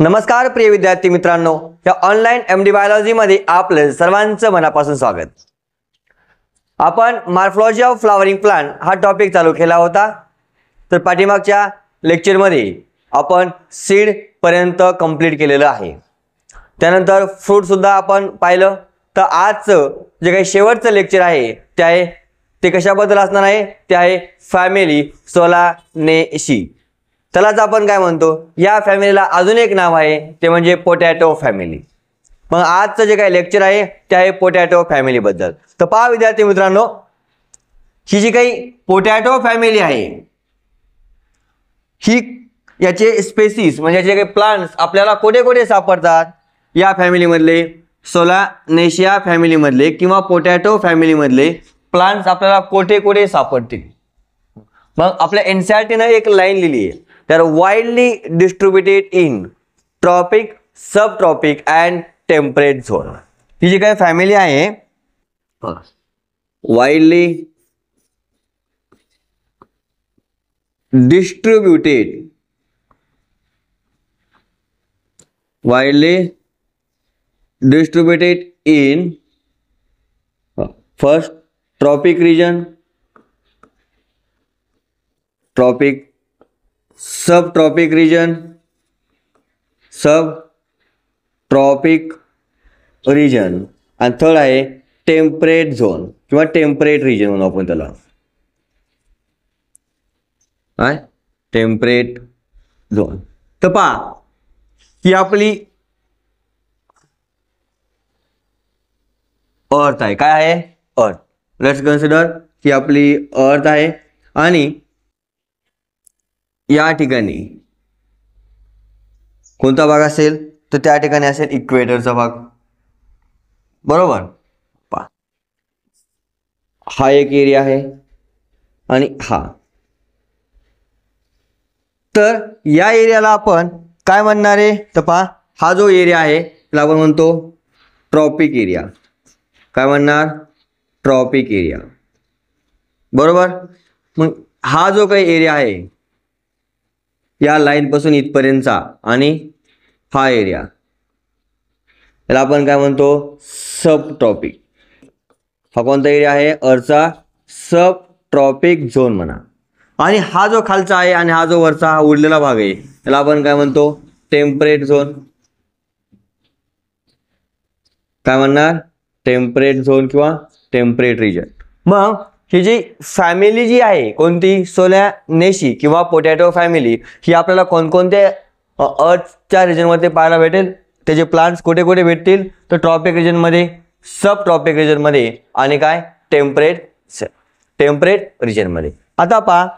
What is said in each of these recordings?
नमस्कार प्रिय विद्यार्थी मित्रांनो, या ऑनलाइन एमडी बायोलॉजी मध्ये आपलं सर्वांचं मनापासून स्वागत। आपण मॉर्फोलॉजी ऑफ फ्लॉवरिंग प्लांट हा टॉपिक चालू केला होता। तर पाठीमागच्या लेक्चर मध्ये आपण सीड पर्यंत कंप्लीट केलेलं आहे। त्यानंतर फ्रूट सुद्धा आपण पाहिलं। तर आजचं जे काही शेवटचं लेक्चर आहे ते कशाबद्दल असणार आहे? ते आहे फॅमिली सोलानेसी। त्यालाच आपण काय म्हणतो, या फॅमिलीला अजून एक नाव आहे ते म्हणजे पोटॅटो फॅमिली। मग आजचं जे काही लेक्चर आहे ते आहे पोटॅटो फॅमिली बद्दल। तर पहा विद्यार्थी मित्रांनो, ही जी काही पोटॅटो फॅमिली आहे ही याचे स्पेसिस म्हणजे याचे काही प्लांट्स आपल्याला कोठे कोठे सापडतात? या फॅमिली मधले सोलानेशिया फॅमिली मधले किंवा पोटॅटो फॅमिली मधले प्लांट्स आपल्याला कोठे कोठे सापडतील? मग आपल्या एनसीईआरटी ने एक लाइन लिहिली आहे, they are widely distributed in tropic, subtropic and temperate zone। ही जी काही फॅमिली आहे widely distributed in first tropic region, tropic, subtropic region, आणि थर्ड आहे टेम्परेट झोन किंवा टेम्परेट रिजन म्हणून आपण त्याला काय टेम्परेट झोन। तर पहा ही आपली अर्थ आहे। काय आहे? अर्थ। लेट्स कन्सिडर ही आपली अर्थ आहे आणि या ठिकाणी कोणता भाग असेल? तर त्या ठिकाणी असेल इक्वेटरचा भाग, बरोबर। पहा हा एक एरिया आहे आणि हा। तर या एरियाला आपण काय म्हणणार आहे? तर पहा हा जो एरिया आहे त्याला आपण म्हणतो ट्रॉपिक एरिया। काय म्हणणार? ट्रॉपिक एरिया, बरोबर। मग हा जो काही एरिया आहे या लाइन पासून इथपर्यंतचा आणि हा एरिया याला आपण काय म्हणतो? सब ट्रॉपिक। हा कोणता एरिया आहे? अर्थचा सब ट्रॉपिक झोन म्हणा। आणि हा जो खालचा आहे आणि हा जो वरचा हा उरलेला भाग आहे त्याला आपण काय म्हणतो? Temperate zone. काय म्हणणार? टेम्परेट झोन किंवा टेम्परेट रिजन। मग ही जी फॅमिली जी आहे कोणती? सोलानेसी किंवा पोटॅटो फॅमिली, ही आपल्याला कोणकोणत्या अर्थच्या रिजन मध्ये पाहायला भेटेल? त्याचे प्लांट्स कुठे कुठे भेटतील? तर ट्रॉपिक रिजन मध्ये, सब ट्रॉपिक रिजन मध्ये आणि काय टेम्परेट रिजन मध्ये। आता पहा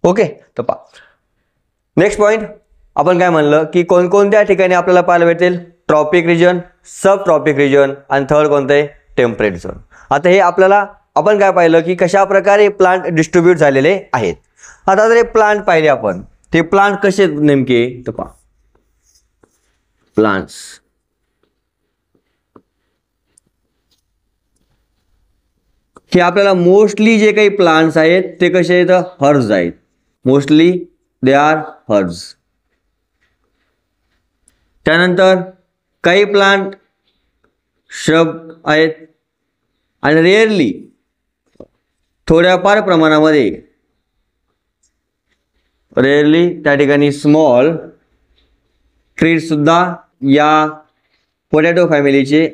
ओके। तर पहा नेक्स्ट पॉइंट आपण काय म्हणलं की कोणकोणत्या ठिकाणी आपल्याला पाहायला भेटेल? ट्रॉपिक रिजन, सब ट्रॉपिक रिजन आणि थर्ड कोणतं आहे? Temperate zone. आता हे आपल्याला आपण काय पाहिलं की कशा प्रकारे प्लांट डिस्ट्रीब्यूट झालेले आहेत। आता जर हे प्लांट पाहिले आपण, ते प्लांट कसे नेमके? तर पहा प्लांट्स हे आपल्याला मोस्टली जे काही प्लांट्स आहेत ते कसे आहेत? हर्ब्स आहेत। Mostly they are herbs. त्यानंतर काही प्लांट श्रब आहेत आणि रेअरली थोड्याफार प्रमाणामध्ये त्या ठिकाणी स्मॉल ट्रीज सुद्धा या पोटॅटो फॅमिलीचे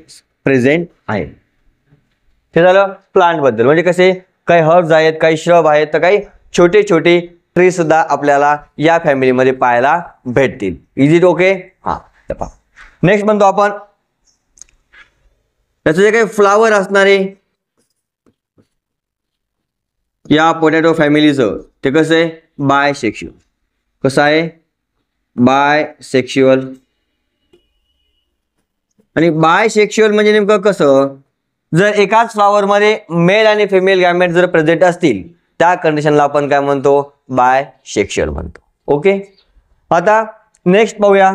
प्रेझेंट आहेत। हे झालं प्लांट बद्दल। म्हणजे कसे काही हर्ब्स आहेत, काही श्रब आहेत, तर काही छोटे छोटे ट्री सुद्धा आपल्याला या फॅमिली मध्ये पाहायला भेटतील। Is it okay? हा। नेक्स्ट म्हणतो आपण याचे जे काही फ्लावर असणारे या पोटॅटो फॅमिलीचं ते कसं आहे? बायसेक्शुअल। कसं आहे? बायसेक्शुअल। आणि बायसेक्शुअल म्हणजे नेमकं कसं? जर एकाच फ्लावर मध्ये मेल आणि फिमेल गॅमेट जर प्रेझेंट असतील त्या कंडिशनला आपण काय म्हणतो? बायसेक्शुअल म्हणतो। ओके। आता नेक्स्ट पाहूया,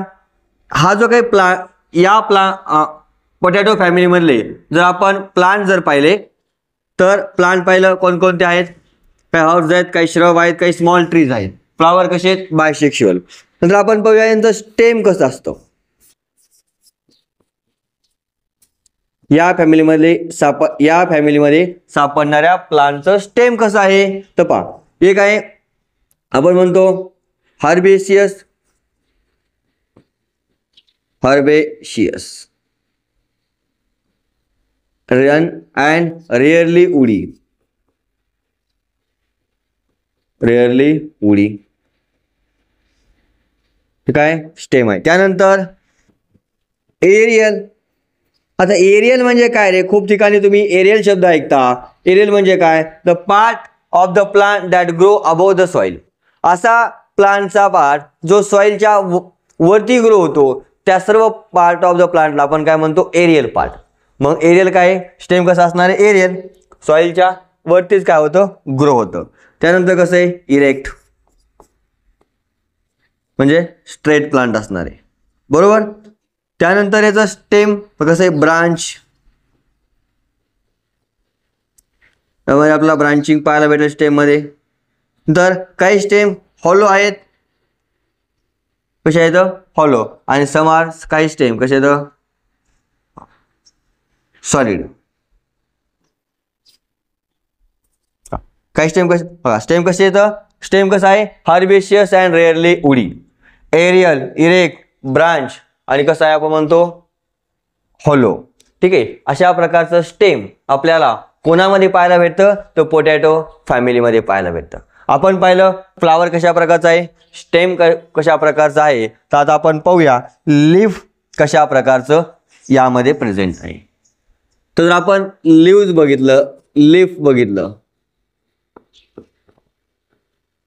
हा जो काही पोटॅटो फॅमिली मधले जर आपण प्लांट जर पाहिले तर प्लांट पाहिलं कोणकोणते आहेत? काही हर्ब्स आहेत, काही श्रब आहेत, काही स्मॉल ट्रीज आहेत. फ्लावर कसे आहेत? बायसेक्शुअल. नंतर आपण पाहूया यांचं स्टेम कसं असतं. या फॅमिलीमध्ये सापडणाऱ्या प्लांटचं स्टेम कसं आहे तर पहा. एक आहे आपण म्हणतो हर्बेशियस रन अँड रेअरली उडी काय स्टेम आहे. त्यानंतर एरियल. आता एरियल म्हणजे काय रे, खूप ठिकाणी तुम्ही एरियल शब्द ऐकता. एरियल म्हणजे काय? The part of the plant that grow above the soil. असा प्लांटचा पार्ट जो सॉइलच्या वरती ग्रो होतो, त्या सर्व पार्ट ऑफ द प्लांटला आपण काय म्हणतो? Aerial part. मग एरियल काय? स्टेम कसं असणार आहे? एरियल. सॉइलच्या वरतीच काय होतं? ग्रो होतं. त्यानंतर कसं आहे? इरेक्ट म्हणजे स्ट्रेट प्लांट असणार आहे. बरोबर. त्यानंतर याचा स्टेम कसं आहे? ब्रांच. त्यामुळे आपला ब्रांचिंग पाहायला भेटेल स्टेम मध्ये. तर काही स्टेम हॉलो आहेत. कसे आहेत? हॉलो. आणि समार काही स्टेम कसे आहेत? सॉलिड. काही स्टेम कसे बघा. स्टेम कसे येतं? स्टेम कसं आहे? हर्बेशियस अँड रेअरली उडी. एरियल, इरेक्ट, ब्रांच आणि कसं आहे? आपण म्हणतो हॉलो. ठीक आहे. अशा प्रकारचं स्टेम आपल्याला कोणामध्ये पाहायला भेटतं? तर पोटॅटो फॅमिलीमध्ये पाहायला भेटतं. आपण पाहिलं फ्लावर कशा प्रकारचा आहे, स्टेम कशा प्रकारचा आहे. तर आता आपण पाहूया लीफ कशा प्रकारचं यामध्ये प्रेझेंट आहे. तर आपण लीफ बघितलं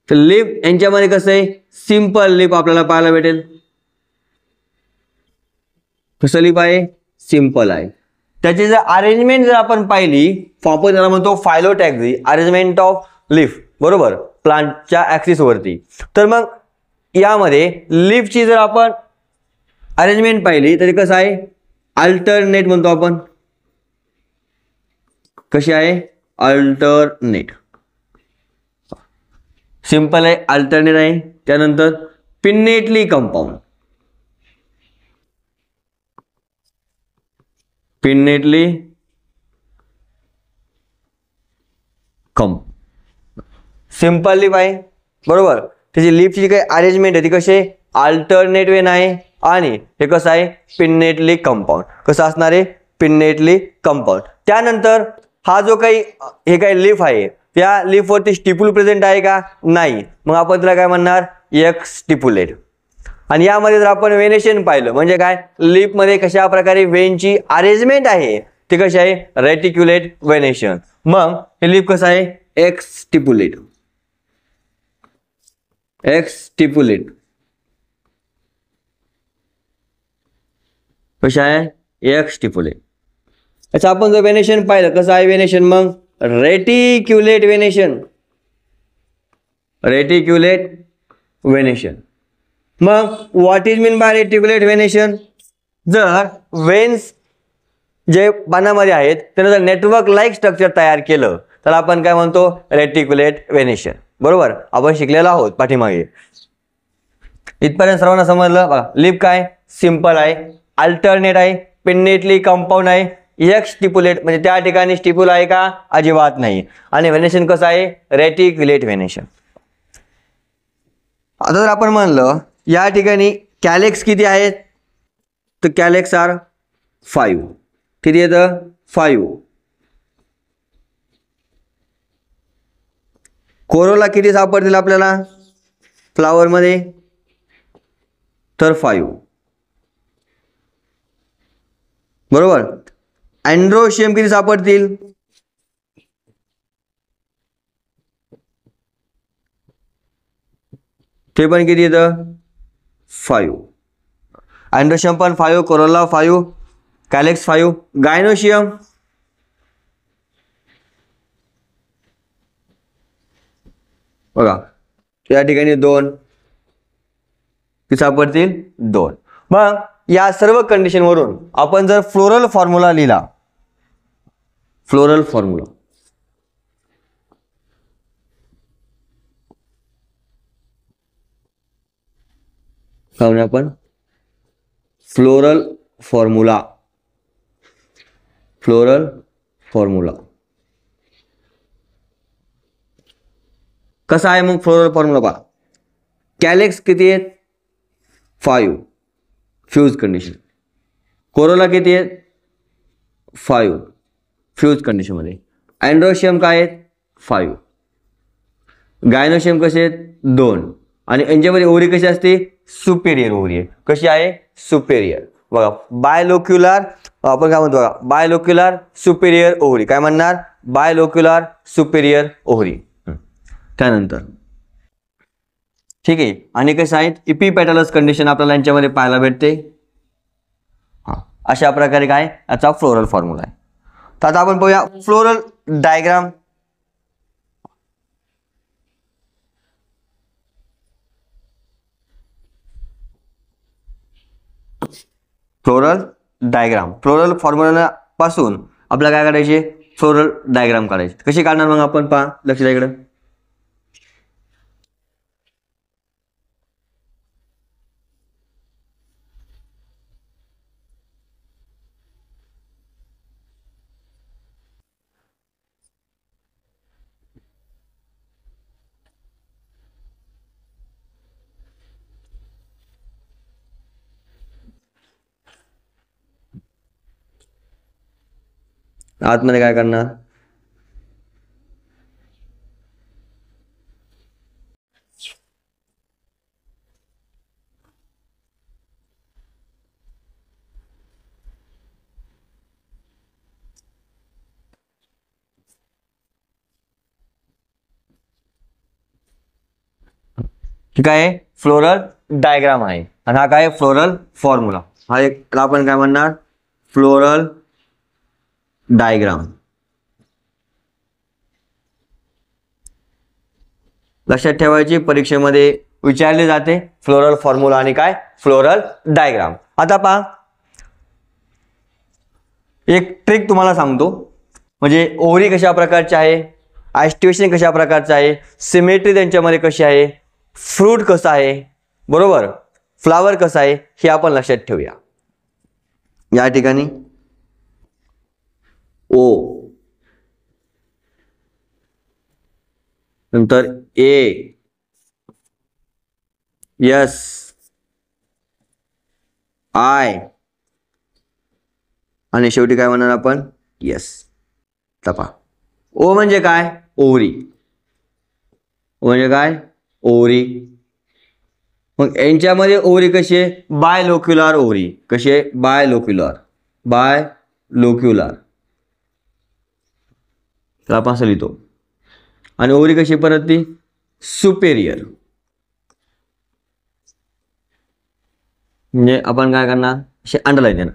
तर लीफ यांच्यामध्ये कसं आहे? सिंपल लीफ आपल्याला पाहायला भेटेल. कसं लीफ आहे? सिंपल आहे. त्याची जर अरेंजमेंट जर आपण पाहिली, आपण त्याला म्हणतो फायलोटॅक्सी, अरेंजमेंट ऑफ लीफ. बरोबर. प्लांटच्या ऍक्सिस वरती. तर मग यामध्ये लीफची जर आपण अरेंजमेंट पाहिली तर कसं आहे? अल्टरनेट म्हणतो आपण. कशी आहे? अल्टरनेट. सिंपल आहे, अल्टरनेट आहे. त्यानंतर पिन्नेटली कंपाऊंड. सिंपल लीफ आहे. बरोबर. त्याची लीफची काही अरेंजमेंट आहे ती कशी आहे? अल्टरनेट वेन आहे. आणि हे कसं आहे? Pinnately compound. कसं असणार आहे? Pinnately compound. त्यानंतर हा जो काही हे काही लीफ आहे, त्या लीफ वरती स्टिपुल प्रेझेंट आहे का? नाही. मग आपण त्याला काय म्हणणार? एक्स्टिपुलेट. आणि यामध्ये जर आपण वेनेशन पाहिलं म्हणजे काय? लीफ मध्ये कशा प्रकारे वेनची अरेंजमेंट आहे ती कशी आहे? Reticulate venation. मग हे लीफ कसं आहे? एक्स्टिपुलेट. कशा आहे? एक्स्टिपुलेट. अच्छा, आपण जर वेनेशन पाहिलं कसं आहे वेनेशन? मग रेटिक्युलेट वेनेशन. मग what is mean by reticulate venation? जर वेन्स जे पानामध्ये आहेत त्याने जर नेटवर्क लाईक स्ट्रक्चर तयार केलं तर आपण काय म्हणतो? Reticulate venation. बरोबर. आपण शिकलेलो आहोत पाठीमागे. इथपर्यंत सर्वांना समजलं बघा. लीफ काय? सिंपल आहे, अल्टरनेट आहे, पिन्नेटली कंपाऊंड आहे, एक्स्टिपुलेट म्हणजे त्या ठिकाणी स्टिपुल आहे का? अजिबात नाही. आणि वेनेशन कसं आहे? Reticulate venation. आता जर आपण म्हणलं या ठिकाणी कॅलेक्स किती आहेत तर कॅलेक्स आर 5. किती येतं? 5. कोरोला किती सापडतील आपल्याला फ्लावर मध्ये? तर 5. बरोबर. अँड्रोशियम किती सापडतील? ते पण किती येतं? 5. अँड्रोशियम पण 5, कोरोला 5, कॅलेक्स 5. गायनोशियम बघा या ठिकाणी 2 किती सापडतील? 2. मग या सर्व कंडिशन वरून आपण जर फ्लोरल फॉर्म्युला लिहिला, काय म्हणूया आपण फ्लोरल फॉर्म्युला. फ्लोरल फॉर्म्युला कसा आहे मग फ्लोरल फॉर्म्युला पहा. कॅलेक्स किती आहेत 5 फ्यूज कंडिशन. कोरोला किती आहेत 5 फ्यूज कंडिशन मध्ये. अँड्रोशियम काय आहेत 5. गायनोशियम कसे आहेत 2. आणि यांच्यामध्ये ओव्हरी कशी असते सुपेरियर ओव्हरी आहे. कशी आहे सुपेरियर. बघा बायलोक्युलर आपण काय म्हणतो बघा बायलोक्युलर सुपेरियर ओव्हरी. काय म्हणणार बायलोक्युलर सुपेरियर ओव्हरी. त्यानंतर ठीक आहे. आणि कसं आहेत इपिपेटलस कंडिशन आपल्याला यांच्यामध्ये पाहायला भेटते. हां अशा प्रकारे काय याचा फ्लोरल फॉर्म्युला आहे. तर आता आपण पाहूया floral diagram. Floral diagram. Floral formula पासून आपल्याला काय काढायचे फ्लोरल डायग्राम काढायचे. कशी काढणार मग आपण पहा लक्ष द्या इकडे. आतमध्ये काय करणार काय फ्लोरल डायग्राम आहे. आणि हा काय फ्लोरल फॉर्म्युला. हा एक आपण काय म्हणणार फ्लोरल डायग्राम. लक्षात ठेवायची परीक्षेमध्ये विचारले जाते फ्लोरल फॉर्म्युला आणि काय फ्लोरल डायग्राम. आता पहा एक ट्रिक तुम्हाला सांगतो. म्हणजे ओव्हरी कशा प्रकारची आहे, ॲस्टिवेशन कशा प्रकारचं आहे, सिमेट्री त्यांच्यामध्ये कशी आहे, फ्रूट कसं आहे, बरोबर फ्लावर कसं आहे हे आपण लक्षात ठेवूया. या ठिकाणी ओ नंतर ए एस आय आणि शेवटी काय म्हणणार आपण यस. तपा ओ म्हणजे काय ओव्हरी. म्हणजे काय ओव्हरी. मग यांच्यामध्ये ओव्हरी कशी आहे बायलोक्युलर ओव्हरी. कशी आहे बायलोक्युलर. बायलोक्युलर तर आपण असं लिहितो. आणि ओव्हरी कशी परत ती सुपेरियर. म्हणजे आपण काय करणार असे अंडरलाईन देणार.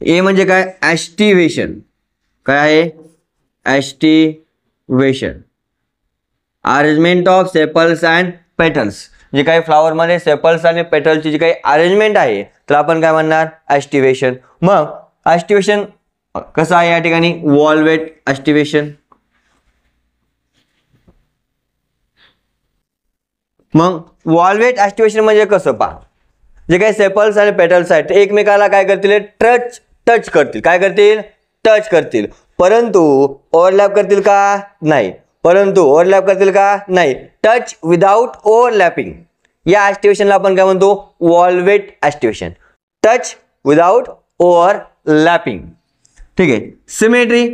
ए म्हणजे काय ॲस्टिवेशन. काय आहे aestivation. Arrangement of sepals and petals. जे काही फ्लावरमध्ये सेपल्स आणि पेटल्सची जी काही अरेंजमेंट आहे तर आपण काय म्हणणार ॲस्टिवेशन. मग ॲस्टिवेशन कसं आहे या ठिकाणी वॉल्वेट ॲस्टिवेशन. मग वॉल्वेट ॲस्टिवेशन म्हणजे कसं पहा. जे काही सेपल्स आणि पेटल्स आहेत ते एकमेकाला काय करतील टच करतील. काय करतील टच करतील. परंतु ओव्हरलॅप करतील का नाही. परंतु ओव्हरलॅप करतील का नाही. टच विदाउट ओव्हरलॅपिंग या ॲस्टिवेशनला आपण काय म्हणतो valvate aestivation. Touch without overlapping. ठीक आहे. सिमेट्री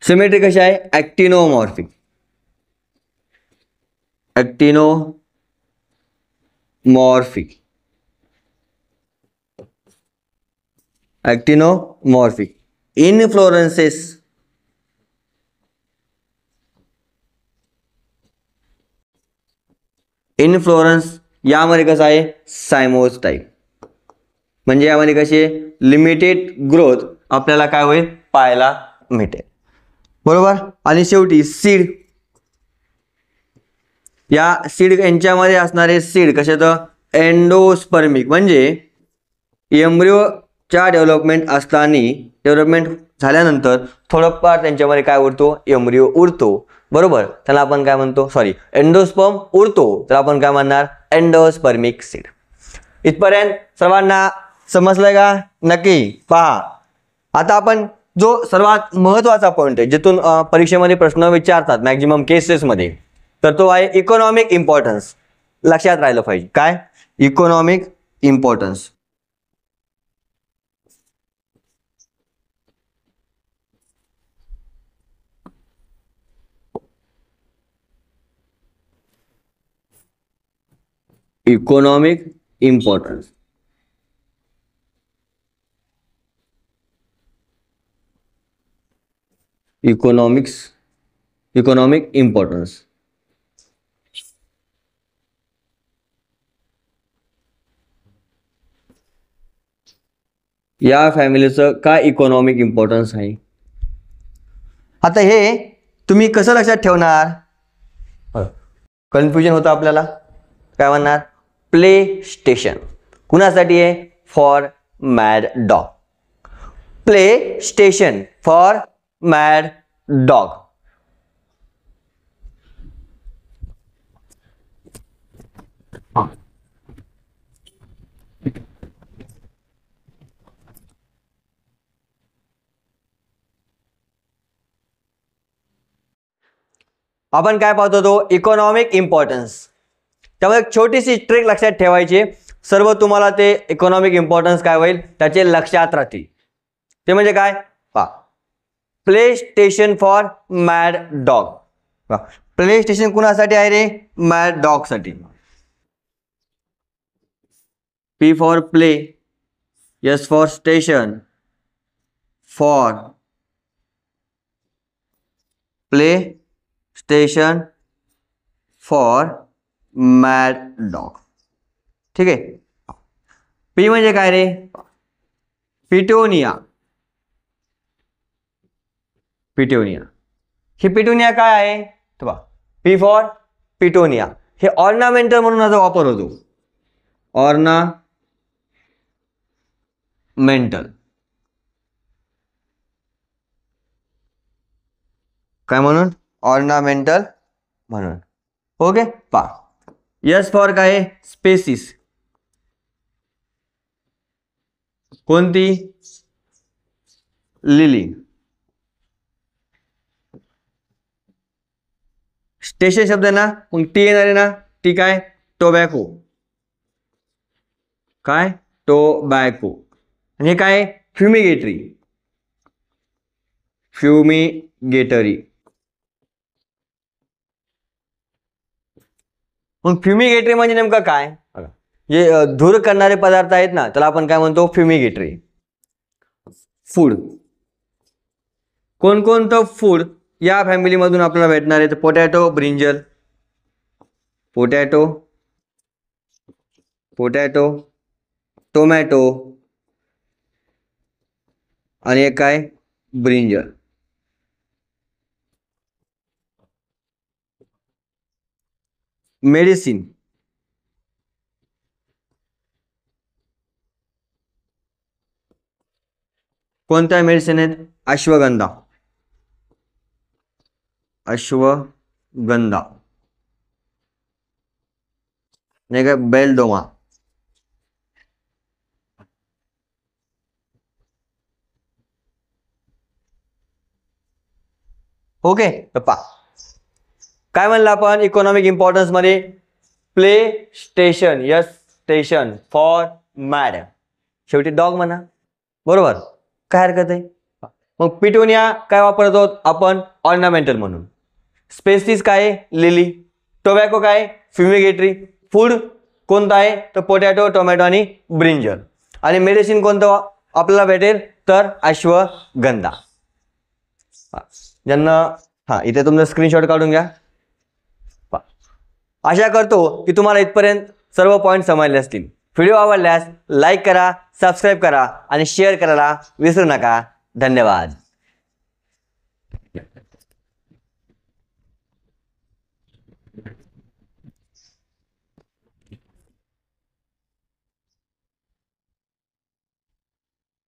सिमेट्री कशी आहे ॲक्टिनोमॉर्फिक. ॲक्टिनोमॉर्फिक. ॲक्टिनोमॉर्फिक. इनफ्लोरन्सेस इनफ्लोरन्स यामध्ये कसं आहे सायमोस टाईप. म्हणजे यामध्ये कशी आहे लिमिटेड ग्रोथ आपल्याला काय होईल पाहायला मिळेल. बरोबर. आणि शेवटी सीड. या सीड यांच्यामध्ये असणारे सीड कशात एंडोस्पर्मिक म्हणजे एम्ब्रिओ च्या डेव्हलपमेंट झाल्यानंतर थोडंफार त्यांच्यामध्ये काय उरतो, एम्ब्रिओ उरतो, बरोबर. त्याला आपण काय म्हणतो, सॉरी एंडोस्पर्म उरतो, तर आपण काय म्हणणार, एंडोस्पर्मिक सीड. इथपर्यंत सर्वांना समजलंय का? नक्की पहा. आता आपण जो सर्वात महत्त्वाचा पॉईंट आहे, जिथून परीक्षेमध्ये प्रश्न विचारतात मॅक्झिमम केसेसमध्ये, तर तो आहे इकॉनॉमिक इम्पॉर्टन्स. लक्षात राहिलं पाहिजे. काय? Economic importance. Economic importance. Economic importance. या फॅमिलीचं काय इकॉनॉमिक इम्पॉर्टन्स आहे. आता हे तुम्ही कसं लक्षात ठेवणार? कन्फ्युजन होतं आपल्याला. काय म्हणणार? प्ले स्टेशन कुणासाठी आहे? For mad dog. Play station for mad dog. आपण काय पाहतो, तो इकॉनॉमिक इम्पॉर्टन्स. त्यामुळे एक छोटीशी ट्रिक लक्षात ठेवायची. सर्व तुम्हाला ते इकॉनॉमिक इम्पॉर्टन्स काय होईल त्याचे लक्षात राहतील. ते म्हणजे काय? पहा, play station for mad dog. Play station कुणासाठी आहे रे? मॅड डॉग साठी. P for play, S for station, for play station for mad dog. ठीक आहे. पी म्हणजे काय रे? पिटोनिया. पिटोनिया. ही पिटोनिया काय आहे? तर बघा, पी फॉर पिटोनिया. हे ऑर्नामेंटल म्हणून याचा वापर होतो. ऑर्नामेंटल. काय म्हणून? ऑर्नामेंटल म्हणून. ओके. पहा, यस फॉर काय आहे? स्पेसिस. कोणती? लिली. स्टेशन शब्द आहे ना, मग टी येणार आहे ना, टी काय? टोबॅको. काय? टोबॅको. आणि हे काय? फ्युमिगेटरी. फ्युमिगेटरी. मग फ्युमिगेटरी म्हणजे नेमकं काय? जे धूर करणारे पदार्थ आहेत ना, त्याला आपण काय म्हणतो? फ्युमिगेटरी. फूड. कोणकोणतं फूड या फॅमिलीमधून आपल्याला भेटणार आहे? तर potato, brinjal. Potato, potato, tomato आणि एक काय? ब्रिंजल. मेडिसिन. कोणत्या मेडिसिन आहेत? अश्वगंधा. अश्वगंधा. नाही का? बेलडोमा. ओके. पहा, काय म्हणलं आपण इकॉनॉमिक इम्पॉर्टन्स मध्ये? Play station, yes station for mad. शेवटी डॉग म्हणा, बरोबर. काय हरकत आहे? मग पिटोनिया काय वापरतो आपण? ऑर्नामेंटल म्हणून. स्पेसिस काय? लिली. टोबॅको काय? फ्युमिगेटरी. फूड कोणतं आहे? तर पोटॅटो, टोमॅटो आणि ब्रिंजल. आणि मेडिसिन कोणतं आपल्याला भेटेल? तर अश्वगंधा. ज्यांना इथे तुमचं स्क्रीनशॉट काढून घ्या. आशा करतो की तुम्हाला इथपर्यंत सर्व पॉईंट समजले असतील. व्हिडिओ आवडल्यास लाईक करा, सबस्क्राईब करा आणि शेअर करायला विसरू नका. धन्यवाद.